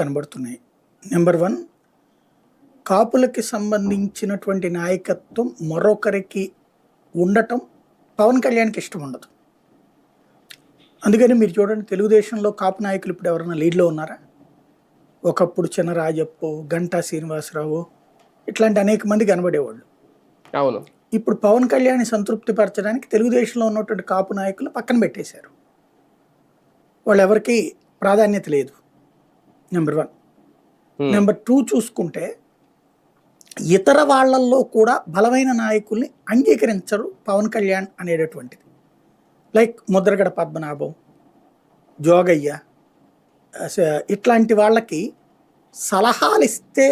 కనబడుతున్నాయి. నెంబర్ 1, కాపులకి సంబంధించినటువంటి నాయకత్వం మరొకరికి ఉండటం పవన్ కళ్యాణ్కి ఇష్టం ఉండదు. అందుకని మీరు చూడండి, తెలుగుదేశంలో కాపు నాయకులు ఇప్పుడు ఎవరైనా లీడ్లో ఉన్నారా? ఒకప్పుడు చినరాజప్పో, గంటా శ్రీనివాసరావు ఇట్లాంటి అనేక మంది కనబడేవాళ్ళు. అవును. ఇప్పుడు పవన్ కళ్యాణ్ సంతృప్తి పరచడానికి తెలుగుదేశంలో ఉన్నటువంటి కాపు నాయకులు పక్కన పెట్టేశారు. వాళ్ళు ఎవరికి ప్రాధాన్యత లేదు. నెంబర్ 1. నెంబర్ 2 చూసుకుంటే ఇతర వాళ్ళల్లో కూడా బలమైన నాయకుల్ని అంగీకరించరు పవన్ కళ్యాణ్ అనేటటువంటిది. లైక్ ముద్రగడ పద్మనాభం, జోగయ్య, ఇట్లాంటి వాళ్ళకి సలహాలు ఇస్తే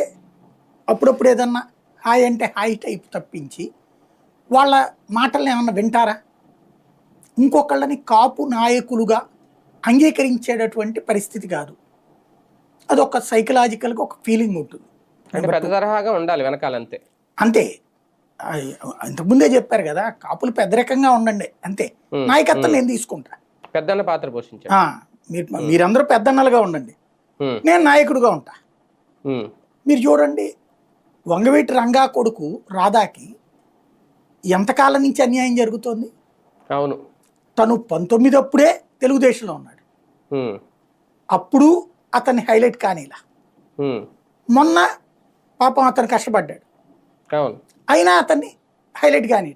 అప్పుడప్పుడు ఏదన్నా హాయ్ అంటే హాయ్ టైప్ తప్పించి వాళ్ళ మాటల్ని ఏమన్నా వింటారా? ఇంకొకళ్ళని కాపు నాయకులుగా అంగీకరించేటటువంటి పరిస్థితి కాదు. అదొక సైకలాజికల్గా ఒక ఫీలింగ్ ఉంటుంది. అంటే పెద్ద తరహాగా ఉండాలి వెనకాలంతే. అంతే. ఇంతకుముందే చెప్పారు కదా, కాపులు పెద్ద రకంగా ఉండండి అంతే, నాయకత్వం నేను తీసుకుంటా. పెద్దన్న పాత్ర పోషించారు. మీరందరూ పెద్దన్నలుగా ఉండండి, నేను నాయకుడుగా ఉంటా. మీరు చూడండి, వంగవీటి రంగా కొడుకు రాధాకి ఎంతకాలం నుంచి అన్యాయం జరుగుతోంది. అవును. తను 19 అప్పుడే తెలుగుదేశంలో ఉన్నాడు. అప్పుడు అతన్ని హైలైట్ కానీలా. మొన్న పాపం అతను కష్టపడ్డాడు, అవును, అయినా అతన్ని హైలైట్ కానీ